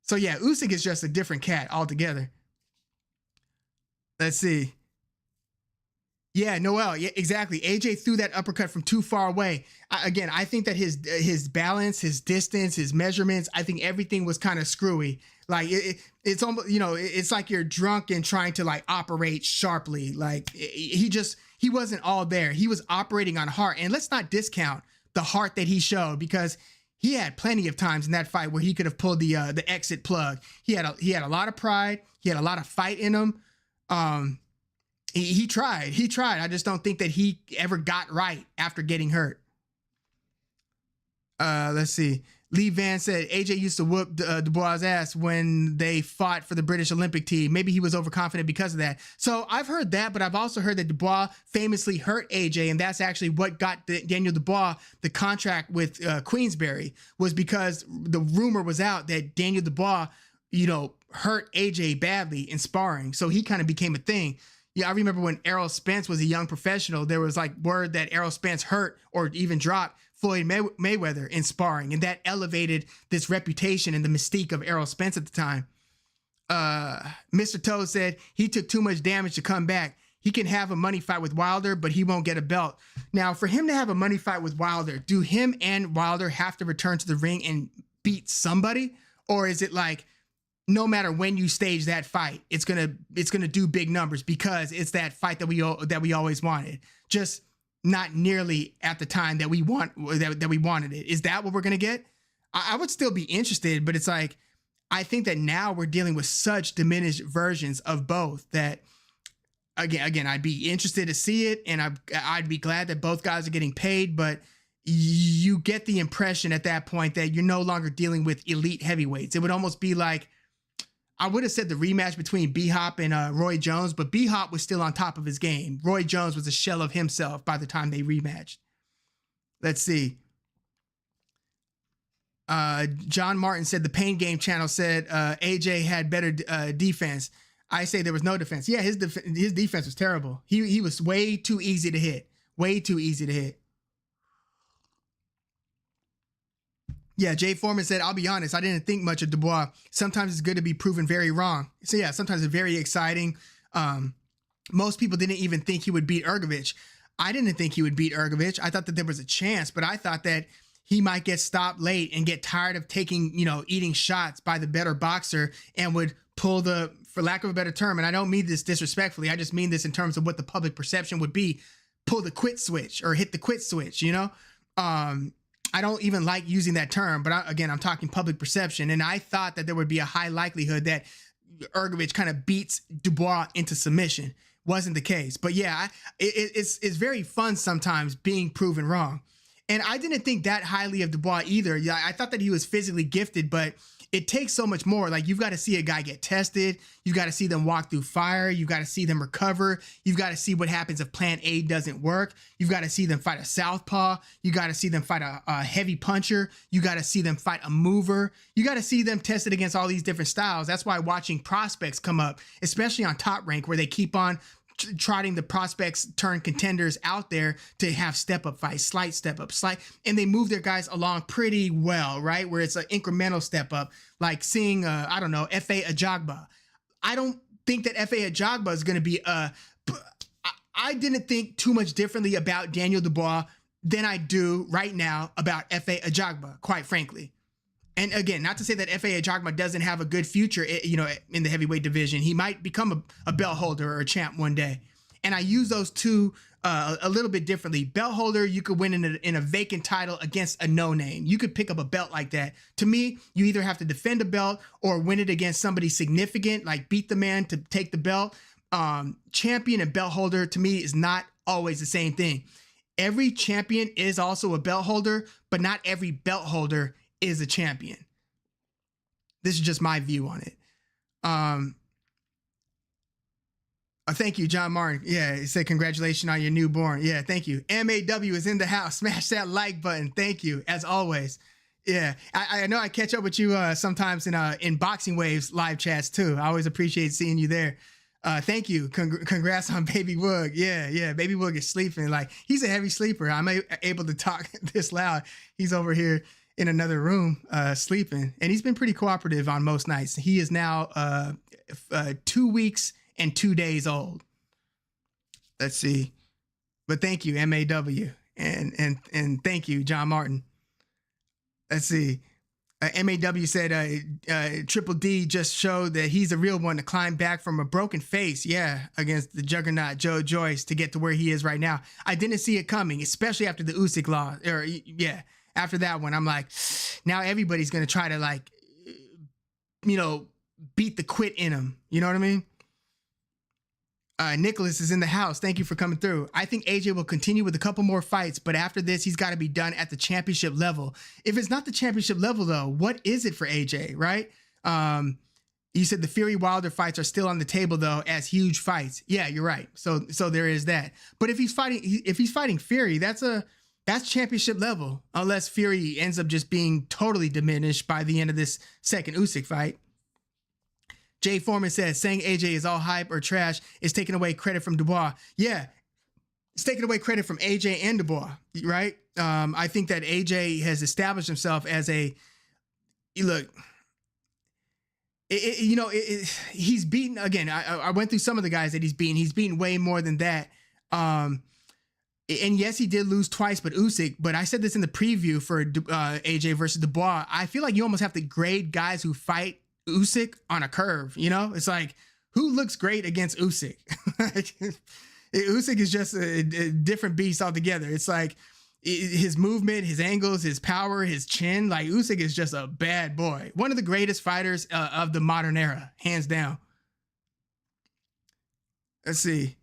So yeah, Usyk is just a different cat altogether. Let's see. Yeah, Noel. Yeah, exactly. AJ threw that uppercut from too far away. I think that his balance, his distance, his measurements, I think everything was kind of screwy. Like it's almost, it's like you're drunk and trying to like operate sharply. Like he wasn't all there. He was operating on heart. And let's not discount the heart that he showed, because he had plenty of times in that fight where he could have pulled the exit plug. He had a lot of pride. He had a lot of fight in him. He tried. I just don't think that he ever got right after getting hurt. Let's see. Lee Van said AJ used to whoop Dubois' ass when they fought for the British Olympic team. Maybe he was overconfident because of that. So I've heard that, but I've also heard that Dubois famously hurt AJ, and that's actually what got Daniel Dubois the contract with Queensberry, was because the rumor was out that Daniel Dubois, hurt AJ badly in sparring. So he kind of became a thing. Yeah, I remember when Errol Spence was a young professional, there was like word that Errol Spence hurt or even dropped Floyd Mayweather in sparring, and that elevated this reputation and the mystique of Errol Spence at the time. Mr. Toad said he took too much damage to come back. He can have a money fight with Wilder, but he won't get a belt. Now, for him to have a money fight with Wilder, do him and Wilder have to return to the ring and beat somebody? Or is it like, no matter when you stage that fight, it's gonna do big numbers because it's that fight that we always wanted, just not nearly at the time that we wanted it. Is that what we're gonna get? I would still be interested, but it's like, I think that now we're dealing with such diminished versions of both that again I'd be interested to see it, and I'd be glad that both guys are getting paid, but you get the impression at that point that you're no longer dealing with elite heavyweights. It would almost be like, I would have said the rematch between B-Hop and Roy Jones, but B-Hop was still on top of his game. Roy Jones was a shell of himself by the time they rematched. Let's see. John Martin said the Pain Game channel said AJ had better defense. I say there was no defense. Yeah, his defense was terrible. He was way too easy to hit. Way too easy to hit. Yeah, Jay Foreman said, I'll be honest, I didn't think much of Dubois. Sometimes it's good to be proven very wrong. So yeah, sometimes it's very exciting. Most people didn't even think he would beat Ergovich. I didn't think he would beat Ergovich. I thought that there was a chance, but I thought that he might get stopped late and get tired of taking, eating shots by the better boxer and would pull for lack of a better term, and I don't mean this disrespectfully, I just mean this in terms of what the public perception would be, pull the quit switch or hit the quit switch, I don't even like using that term, but again, I'm talking public perception. And I thought that there would be a high likelihood that Ergovich kind of beats Dubois into submission. Wasn't the case. But yeah, it's very fun sometimes being proven wrong. And I didn't think that highly of Dubois either. Yeah, I thought that he was physically gifted, but it takes so much more. Like, you've got to see a guy get tested. You've got to see them walk through fire. You've got to see them recover. You've got to see what happens if plan A doesn't work. You've got to see them fight a southpaw. You got to see them fight a heavy puncher. You got to see them fight a mover. You got to see them tested against all these different styles. That's why watching prospects come up, especially on Top Rank, where they keep on trotting the prospects turn contenders out there to have step-up fights, slight step-up, and they move their guys along pretty well, right? Where it's an incremental step-up, like seeing, F.A. Ajagba. I don't think that F.A. Ajagba is going to be I didn't think too much differently about Daniel Dubois than I do right now about F.A. Ajagba, quite frankly. And again, not to say that F.A. Ajagba doesn't have a good future, you know, in the heavyweight division. He might become a belt holder or a champ one day. And I use those two a little bit differently. Belt holder, you could win in a vacant title against a no-name. You could pick up a belt like that. To me, you either have to defend a belt or win it against somebody significant, like beat the man to take the belt. Champion and belt holder, to me, is not always the same thing. Every champion is also a belt holder, but not every belt holder is a champion. This is just my view on it. Thank you, John Martin. Yeah, he said congratulations on your newborn. Yeah, thank you. MAW is in the house. Smash that like button. Thank you, as always. Yeah, I know I catch up with you sometimes in Boxing Waves live chats too. I always appreciate seeing you there. Thank you. Congrats on Baby Woog. Yeah. Baby Woog is sleeping. Like, he's a heavy sleeper. I'm able to talk this loud. He's over here in another room sleeping, and he's been pretty cooperative on most nights. He is now 2 weeks and 2 days old. Let's see. But thank you, MAW. And thank you, John Martin. Let's see. MAW said Triple D just showed that he's a real one to climb back from a broken face. Yeah, against the juggernaut Joe Joyce to get to where he is right now. I didn't see it coming, especially after the Usyk loss. After that one, I'm like, now everybody's going to try to, like, you know, beat the quit in him. You know what I mean? Nicholas is in the house. Thank you for coming through. I think AJ will continue with a couple more fights, but after this, he's got to be done at the championship level. If it's not the championship level, though, what is it for AJ, right? You said the Fury Wilder fights are still on the table, though, as huge fights. Yeah, you're right. So there is that. But if he's fighting Fury, that's championship level, unless Fury ends up just being totally diminished by the end of this second Usyk fight. Jay Foreman says, saying AJ is all hype or trash is taking away credit from Dubois. Yeah, it's taking away credit from AJ and Dubois, right? I think that AJ has established himself as he's beaten, again, I went through some of the guys that he's beaten. He's beaten way more than that. And yes, he did lose twice, but I said this in the preview for AJ versus Dubois. I feel like you almost have to grade guys who fight Usyk on a curve, you know? It's like, who looks great against Usyk? Usyk is just a different beast altogether. It's like his movement, his angles, his power, his chin. Like, Usyk is just a bad boy. One of the greatest fighters of the modern era, hands down. Let's see.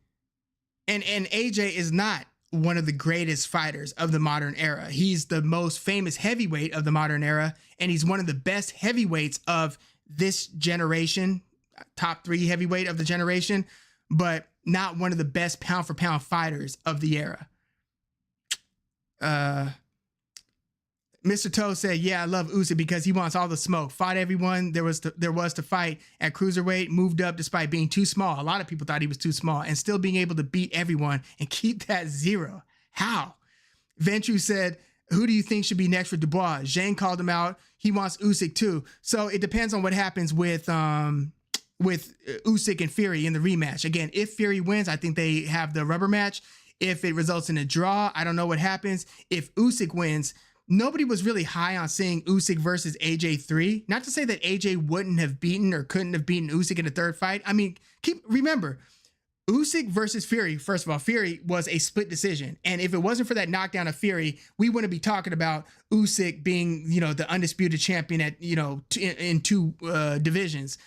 And AJ is not one of the greatest fighters of the modern era. He's the most famous heavyweight of the modern era, and he's one of the best heavyweights of this generation, top 3 heavyweight of the generation, but not one of the best pound for pound fighters of the era. Mr. Toe said, yeah, I love Usyk because he wants all the smoke. Fought everyone there was to fight at cruiserweight, moved up despite being too small. A lot of people thought he was too small, and still being able to beat everyone and keep that 0. How? Ventru said, who do you think should be next for Dubois? Zhang called him out. He wants Usyk too. So it depends on what happens with Usyk and Fury in the rematch. Again, if Fury wins, I think they have the rubber match. If it results in a draw, I don't know what happens. If Usyk wins, nobody was really high on seeing Usyk versus AJ 3. Not to say that AJ wouldn't have beaten or couldn't have beaten Usyk in a third fight. I mean, remember, Usyk versus Fury, first of all, Fury was a split decision. And if it wasn't for that knockdown of Fury, we wouldn't be talking about Usyk being, the undisputed champion at, in 2 divisions.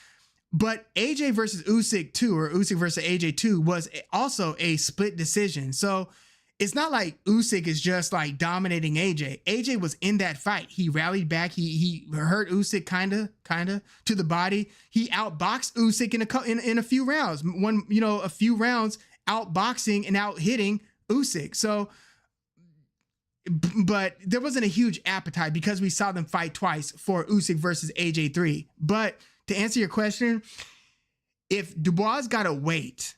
But AJ versus Usyk 2, or Usyk versus AJ 2, was also a split decision. So it's not like Usyk is just like dominating AJ. AJ was in that fight. He rallied back. He hurt Usyk kind of to the body. He outboxed Usyk in a few rounds. A few rounds outboxing and out hitting Usyk. So, but there wasn't a huge appetite because we saw them fight twice for Usyk versus AJ 3. But to answer your question, if Dubois got to wait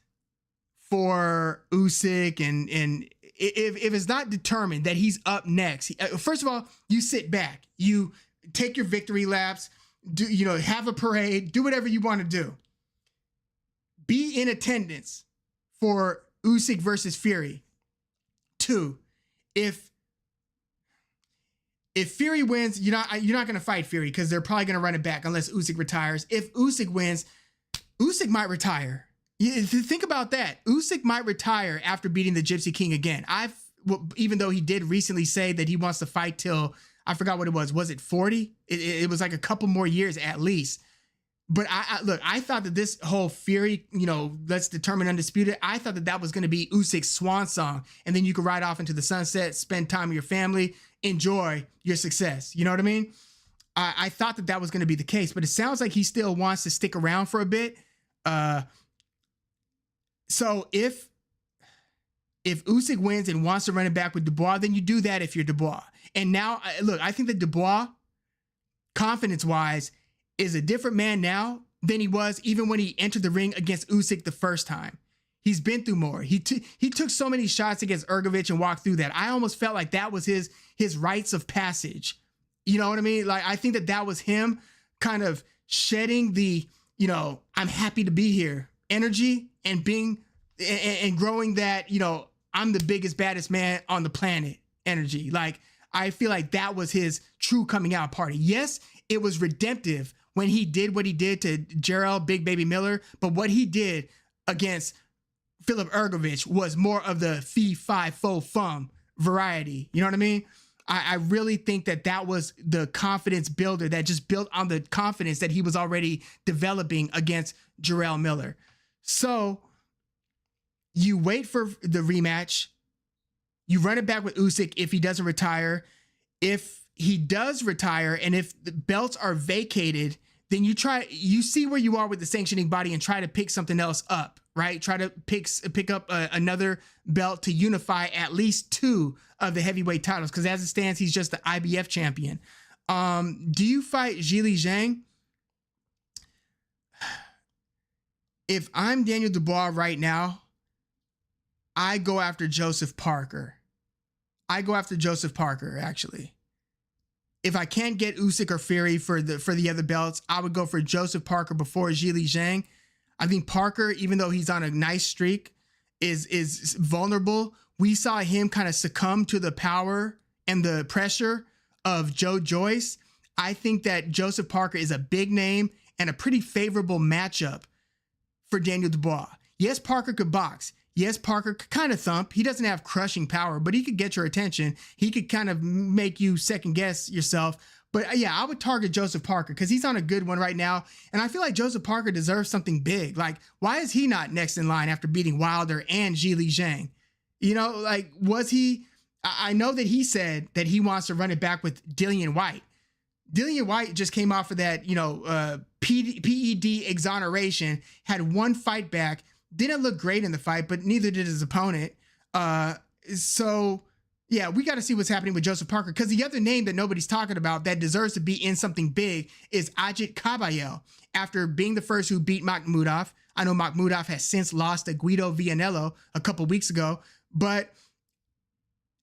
for Usyk and if it's not determined that he's up next, first of all, you sit back, you take your victory laps, have a parade, do whatever you want to do. be in attendance for Usyk versus Fury. 2, if Fury wins, you're not going to fight Fury because they're probably going to run it back unless Usyk retires. If Usyk wins, Usyk might retire. Think about that. Usyk might retire after beating the Gypsy King again. Even though he did recently say that he wants to fight till, I forgot what it was. Was it 40? It was like a couple more years at least. But I thought that this whole Fury, let's determine undisputed. I thought that was going to be Usyk's swan song. And then you could ride off into the sunset, spend time with your family, enjoy your success. You know what I mean? I thought that was going to be the case, but it sounds like he still wants to stick around for a bit. So if Usyk wins and wants to run it back with Dubois, then you do that if you're Dubois. And now, look, I think that Dubois, confidence-wise, is a different man now than he was even when he entered the ring against Usyk the first time. He's been through more. He took so many shots against Ergovich and walked through that. I almost felt like that was his rites of passage. You know what I mean? Like, I think that was him kind of shedding the, I'm happy to be here energy and being and growing that, I'm the biggest, baddest man on the planet energy. Like, I feel like that was his true coming out party. Yes, it was redemptive when he did what he did to Jarrell Big Baby Miller, but what he did against Philip Ergovich was more of the fee, fi, fo, fum variety. You know what I mean? I really think that was the confidence builder that just built on the confidence that he was already developing against Jarrell Miller. So you wait for the rematch. You run it back with Usyk if he doesn't retire. If he does retire and if the belts are vacated, then you see where you are with the sanctioning body and try to pick something else up, right? Try to pick up another belt to unify at least 2 of the heavyweight titles. Because as it stands, he's just the IBF champion. Do you fight Zhili Zhang? If I'm Daniel Dubois right now, I go after Joseph Parker. Actually. If I can't get Usyk or Fury for the other belts, I would go for Joseph Parker before Zhili Zhang. I think Parker, even though he's on a nice streak, is vulnerable. We saw him kind of succumb to the power and the pressure of Joe Joyce. I think that Joseph Parker is a big name and a pretty favorable matchup for Daniel Dubois. Yes, Parker could box. Yes, Parker could kind of thump. He doesn't have crushing power, but he could get your attention. He could kind of make you second guess yourself. But yeah, I would target Joseph Parker because he's on a good one right now. And I feel like Joseph Parker deserves something big. Like, why is he not next in line after beating Wilder and Zhili Zhang? Was he? I know that he said that he wants to run it back with Dillian White. Dillian White just came off of that, PED exoneration, had one fight back. Didn't look great in the fight, but neither did his opponent. So, yeah, we got to see what's happening with Joseph Parker because the other name that nobody's talking about that deserves to be in something big is Ajit Kabayel. After being the first who beat Makhmudov, I know Makhmudov has since lost to Guido Vianello a couple weeks ago, but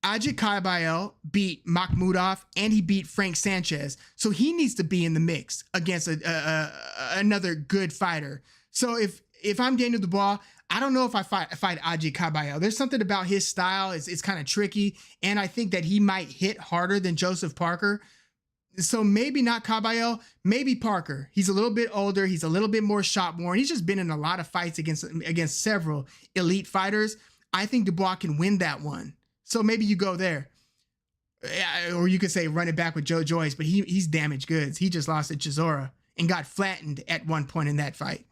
Ajit Kabayel beat Makhmudov and he beat Frank Sanchez. So he needs to be in the mix against another good fighter. So if I'm Daniel Dubois, I don't know if I fight Ajit Kabayel. There's something about his style. It's kind of tricky. And I think that he might hit harder than Joseph Parker. So maybe not Kabayel, maybe Parker. He's a little bit older. He's a little bit more shot worn. He's just been in a lot of fights against several elite fighters. I think Dubois can win that one. So maybe you go there. Or you could say run it back with Joe Joyce, but he's damaged goods. He just lost to Chisora and got flattened at one point in that fight.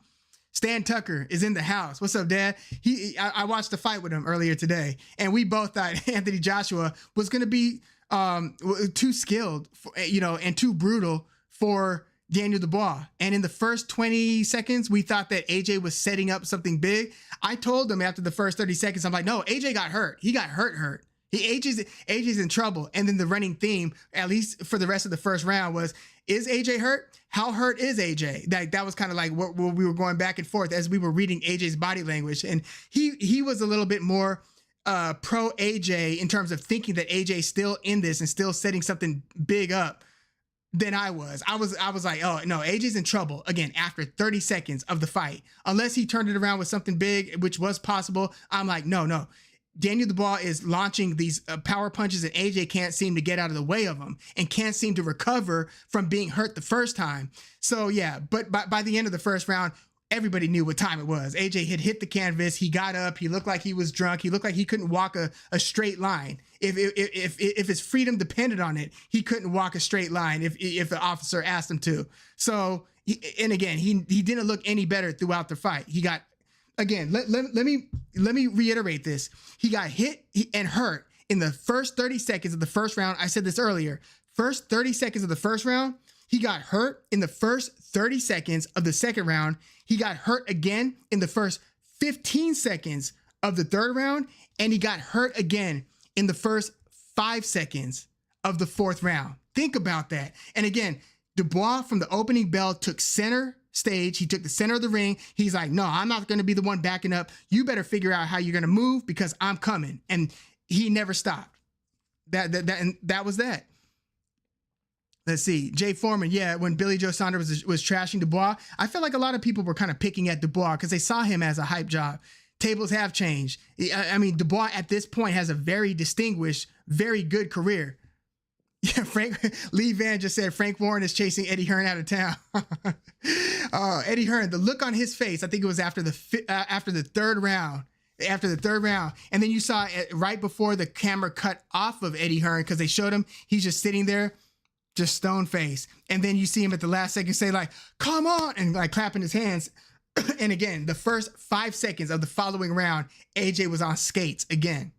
Stan Tucker is in the house. What's up, Dad? I watched the fight with him earlier today, and we both thought Anthony Joshua was going to be too skilled, and too brutal for Daniel Dubois. And in the first 20 seconds, we thought that AJ was setting up something big. I told him after the first 30 seconds, I'm like, no, AJ got hurt. He got hurt. AJ's in trouble. And then the running theme, at least for the rest of the first round, was, is AJ hurt? How hurt is AJ? That was kind of like what we were going back and forth as we were reading AJ's body language. And he was a little bit more pro AJ in terms of thinking that AJ's still in this and still setting something big up. than I was. I was like, oh no, AJ's in trouble again after 30 seconds of the fight. Unless he turned it around with something big, which was possible. I'm like, no. Daniel Dubois is launching these power punches, and AJ can't seem to get out of the way of them and can't seem to recover from being hurt the first time. So yeah, but by the end of the first round, everybody knew what time it was. AJ had hit the canvas. He got up. He looked like he was drunk. He looked like he couldn't walk a straight line. If his freedom depended on it, he couldn't walk a straight line if the officer asked him to. So, and again, he didn't look any better throughout the fight. He got, again, let me reiterate this. He got hit and hurt in the first 30 seconds of the first round. I said this earlier. First 30 seconds of the first round, he got hurt in the first 30 seconds of the second round. He got hurt again in the first 15 seconds of the third round, and he got hurt again in the first 5 seconds of the fourth round. Think about that. And again, Dubois from the opening bell took center stage. He took the center of the ring. He's like, no, I'm not going to be the one backing up. You better figure out how you're going to move because I'm coming. And he never stopped. That was that. Let's see. Jay Foreman, yeah, when Billy Joe Saunders was trashing Dubois, I felt like a lot of people were kind of picking at Dubois because they saw him as a hype job. Tables have changed. I mean, Dubois at this point has a very distinguished, very good career. Yeah, Lee Van just said Frank Warren is chasing Eddie Hearn out of town. Eddie Hearn, the look on his face, I think it was after the third round. After the third round. And then you saw it right before the camera cut off of Eddie Hearn because they showed him, he's just sitting there, just stone face. And then you see him at the last second say like, come on, and like clapping his hands. And again, the first 5 seconds of the following round, AJ was on skates again.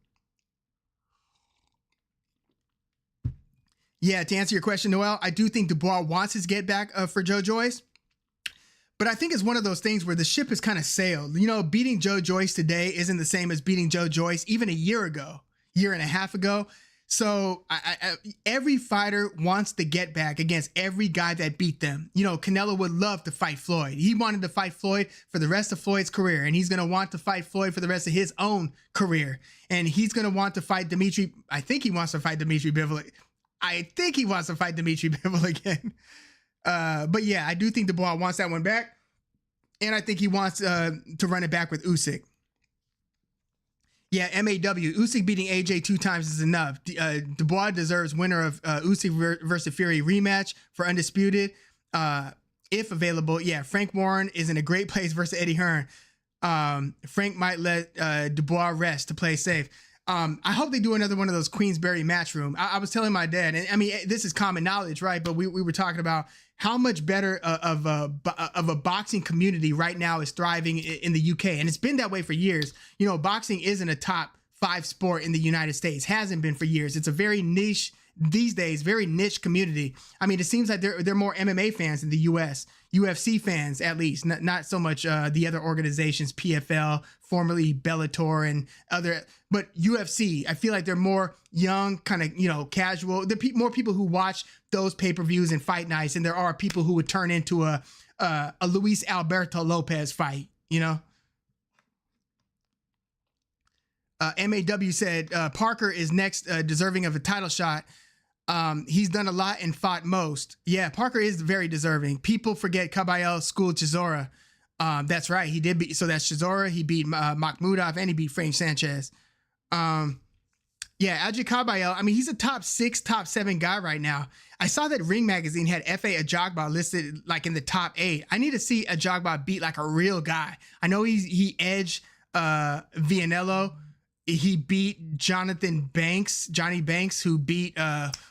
Yeah, to answer your question, Noel, I do think Dubois wants his get back for Joe Joyce. But I think it's one of those things where the ship has kind of sailed. You know, beating Joe Joyce today isn't the same as beating Joe Joyce even a year and a half ago. So every fighter wants to get back against every guy that beat them. You know, Canelo would love to fight Floyd. He wanted to fight Floyd for the rest of Floyd's career, and he's going to want to fight Floyd for the rest of his own career. And he's going to want to fight Dimitri. I think he wants to fight Dimitri Bivol. Again. But yeah, I do think Dubois wants that one back. And I think he wants to run it back with Usyk. Yeah, MAW. Usyk beating AJ 2 times is enough. Dubois deserves winner of Usyk versus Fury rematch for Undisputed. If available, yeah, Frank Warren is in a great place versus Eddie Hearn. Frank might let Dubois rest to play safe. I hope they do another one of those Queensberry Matchroom. I was telling my dad, and I mean, this is common knowledge, right? But we were talking about how much better of a boxing community right now is thriving in the UK. And it's been that way for years. You know, boxing isn't a top 5 sport in the United States. Hasn't been for years. It's a very niche, these days, very niche community. I mean, it seems like there are more MMA fans in the US, UFC fans at least, not so much the other organizations, PFL, formerly Bellator and other, but UFC, I feel like they're more young, kind of, you know, casual. There are more people who watch those pay-per-views and fight nights, and there are people who would turn into a Luis Alberto Lopez fight, you know? MAW said Parker is next deserving of a title shot. He's done a lot and fought most. Yeah, Parker is very deserving. People forget Caballero schooled Chisora. That's right. He did beat, so that's Chisora. He beat Makhmudov and he beat Frank Sanchez. Yeah, Adji Caballero, I mean, he's a top 6, top 7 guy right now. I saw that Ring Magazine had F.A. Ajagba listed like in the top 8. I need to see Ajagba beat like a real guy. I know he edged Vianello. He beat Johnny Banks, who beat,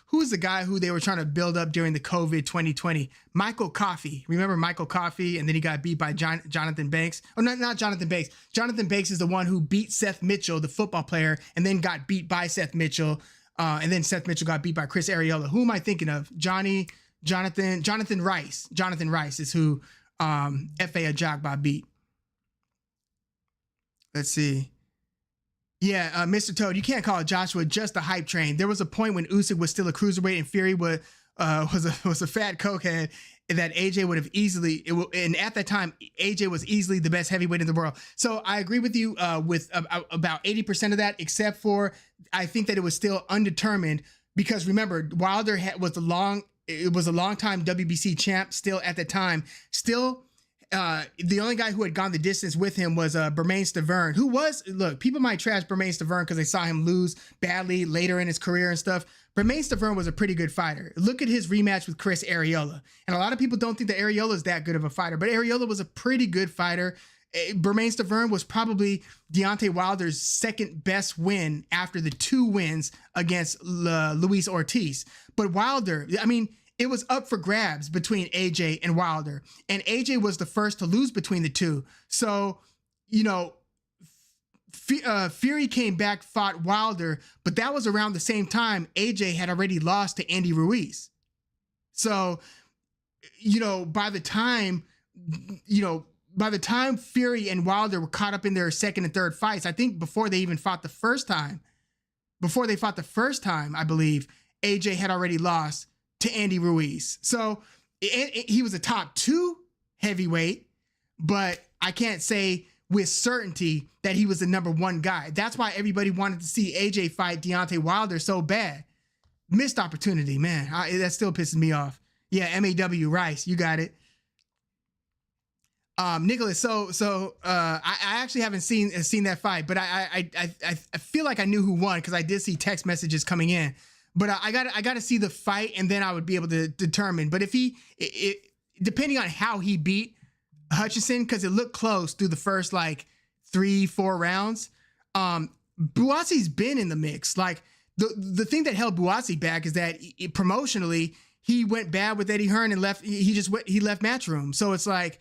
who's the guy who they were trying to build up during the COVID 2020? Michael Coffey. Remember Michael Coffey? And then he got beat by Jonathan Banks. Oh, not Jonathan Banks. Jonathan Banks is the one who beat Seth Mitchell, the football player, and then got beat by Seth Mitchell. And then Seth Mitchell got beat by Chris Arreola. Who am I thinking of? Jonathan Rice. Jonathan Rice is who F.A. Ajagba beat. Let's see. Yeah, Mr. Toad, you can't call Joshua just a hype train. There was a point when Usyk was still a cruiserweight and Fury was a fat cokehead that AJ would have easily, and at that time, AJ was easily the best heavyweight in the world. So I agree with you with about 80% of that, except for I think that it was still undetermined because remember, Wilder was the long it was a longtime WBC champ still at the time. Still, the only guy who had gone the distance with him was Bermain Stavern, who was, look, people might trash Bermain Stavern because they saw him lose badly later in his career and stuff. Bermain Stavern was a pretty good fighter. Look at his rematch with Chris Arreola. And a lot of people don't think that Arreola is that good of a fighter, but Arreola was a pretty good fighter. Bermain Stavern was probably Deontay Wilder's second best win after the 2 wins against Luis Ortiz. But Wilder, I mean, it was up for grabs between AJ and Wilder. And AJ was the first to lose between the two. So, you know, Fury came back, fought Wilder, but that was around the same time AJ had already lost to Andy Ruiz. So, you know, by the time Fury and Wilder were caught up in their second and third fights, I think before they fought the first time, I believe AJ had already lost to Andy Ruiz. So he was a top 2 heavyweight, but I can't say with certainty that he was the number 1 guy. That's why everybody wanted to see AJ fight Deontay Wilder so bad. Missed opportunity, man. That still pisses me off. Yeah, MAW Rice, you got it. Nicholas, so I actually haven't seen that fight, but I feel like I knew who won because I did see text messages coming in. But I got to see the fight, and then I would be able to determine. But if depending on how he beat Hutchinson, because it looked close through the first like 3-4 rounds, Buassi's been in the mix. Like the thing that held Buassi back is that promotionally he went bad with Eddie Hearn and left. He left Matchroom. So it's like,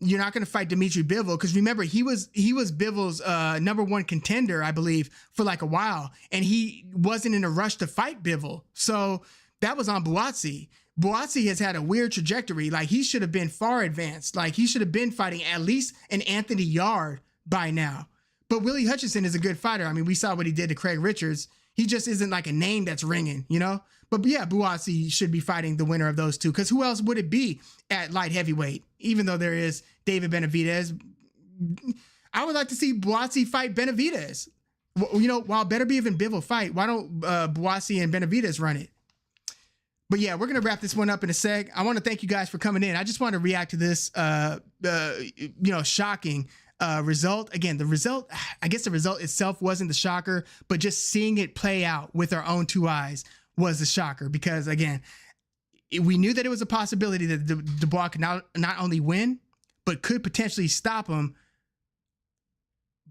you're not going to fight Dimitri Bivol, because remember he was Bivol's number 1 contender, I believe, for like a while, and he wasn't in a rush to fight Bivol. So that was on Buassi. Buassi has had a weird trajectory. Like, he should have been far advanced. Like, he should have been fighting at least an Anthony Yard by now. But Willie Hutchinson is a good fighter. I mean, we saw what he did to Craig Richards. He just isn't like a name that's ringing, you know? But yeah, Buassi should be fighting the winner of those two, because who else would it be at light heavyweight? Even though there is David Benavidez, I would like to see Buassi fight Benavidez. You know, while Beterbiev and Bivol fight, why don't Buassi and Benavidez run it? But yeah, we're going to wrap this one up in a sec. I want to thank you guys for coming in. I just want to react to this, shocking result. Again, the result, I guess the result itself wasn't the shocker, but just seeing it play out with our own 2 eyes was the shocker. Because again, we knew that it was a possibility that Dubois could not only win, but could potentially stop him.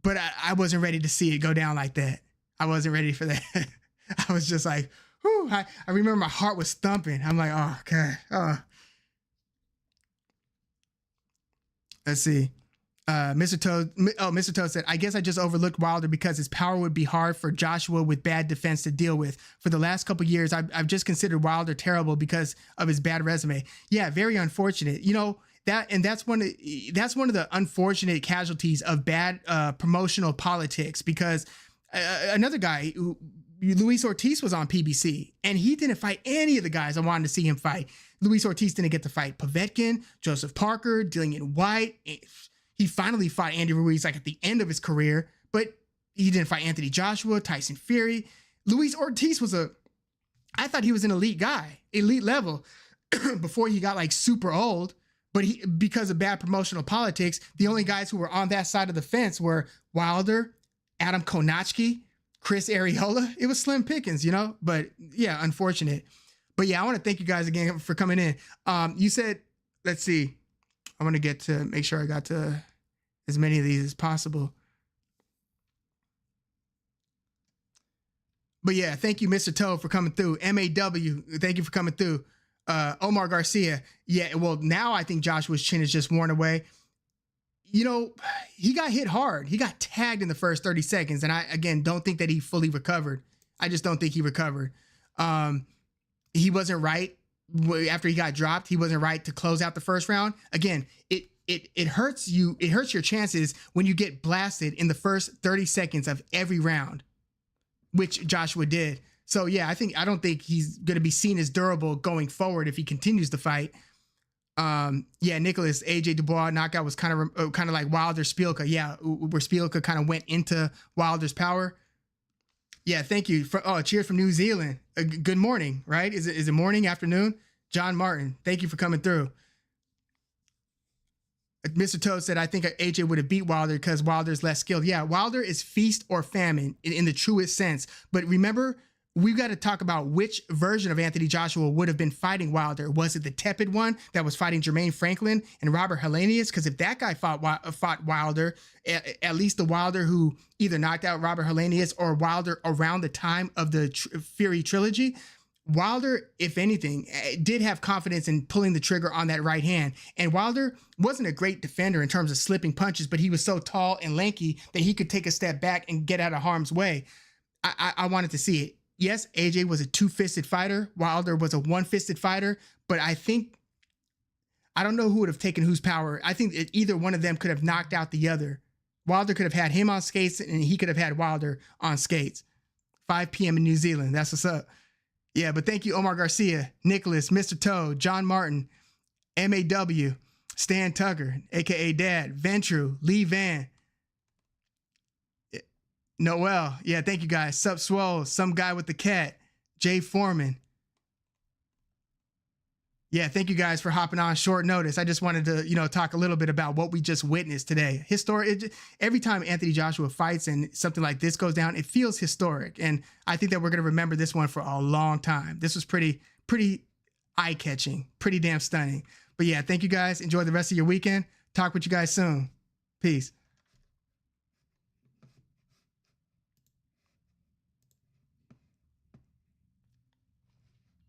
But I wasn't ready to see it go down like that. I wasn't ready for that. I was just like, whew, I remember my heart was thumping. I'm like, oh, God. Oh. Let's see. Mr. Toad said, I guess I just overlooked Wilder because his power would be hard for Joshua with bad defense to deal with. For the last couple of years, I've just considered Wilder terrible because of his bad resume. Yeah, very unfortunate. You know, that's one of the unfortunate casualties of bad promotional politics, because another guy, Luis Ortiz, was on PBC and he didn't fight any of the guys I wanted to see him fight. Luis Ortiz didn't get to fight Povetkin, Joseph Parker, Dillian White. He finally fought Andy Ruiz like at the end of his career, but he didn't fight Anthony Joshua, Tyson Fury. Luis Ortiz I thought he was an elite guy, elite level, before he got like super old. But because of bad promotional politics, the only guys who were on that side of the fence were Wilder, Adam Konaczki, Chris Arreola. It was slim pickings, you know? But yeah, unfortunate. But yeah, I want to thank you guys again for coming in. You said, let's see. I want to make sure I got to as many of these as possible. But yeah, thank you, Mr. Toe, for coming through. MAW, thank you for coming through. Omar Garcia, yeah, well, now I think Joshua's chin is just worn away. You know, he got hit hard. He got tagged in the first 30 seconds. And I, again, don't think that he fully recovered. I just don't think he recovered. He wasn't right after he got dropped. He wasn't right to close out the first round. Again, it hurts you. It hurts your chances when you get blasted in the first 30 seconds of every round, which Joshua did. So yeah, I don't think he's going to be seen as durable going forward if he continues to fight. Yeah, Nicholas, AJ Dubois knockout was kind of like Wilder Spielka. Yeah, where Spielka kind of went into Wilder's power. Yeah, thank you. Cheers from New Zealand. Good morning, right? Is it morning, afternoon? John Martin, thank you for coming through. Mr. Toad said, I think AJ would have beat Wilder because Wilder's less skilled. Yeah, Wilder is feast or famine in the truest sense. But remember, we've got to talk about which version of Anthony Joshua would have been fighting Wilder. Was it the tepid one that was fighting Jermaine Franklin and Robert Helenius? Because if that guy fought Wilder, at least the Wilder who either knocked out Robert Helenius or Wilder around the time of the Fury trilogy, Wilder, if anything, did have confidence in pulling the trigger on that right hand. And Wilder wasn't a great defender in terms of slipping punches, but he was so tall and lanky that he could take a step back and get out of harm's way. I wanted to see it. Yes, AJ was a two-fisted fighter. Wilder was a one-fisted fighter. But I don't know who would have taken whose power. I think that either one of them could have knocked out the other. Wilder could have had him on skates, and he could have had Wilder on skates. 5 p.m. in New Zealand. That's what's up. Yeah, but thank you, Omar Garcia, Nicholas, Mr. Toad, John Martin, MAW, Stan Tucker, a.k.a. Dad, Ventru, Lee Van, Noel. Yeah, thank you, guys. Sup Swole, Some Guy with the Cat, Jay Foreman. Yeah, thank you guys for hopping on short notice. I just wanted to, talk a little bit about what we just witnessed today. Every time Anthony Joshua fights and something like this goes down, it feels historic. And I think that we're going to remember this one for a long time. This was pretty eye-catching, pretty damn stunning. But yeah, thank you guys. Enjoy the rest of your weekend. Talk with you guys soon. Peace.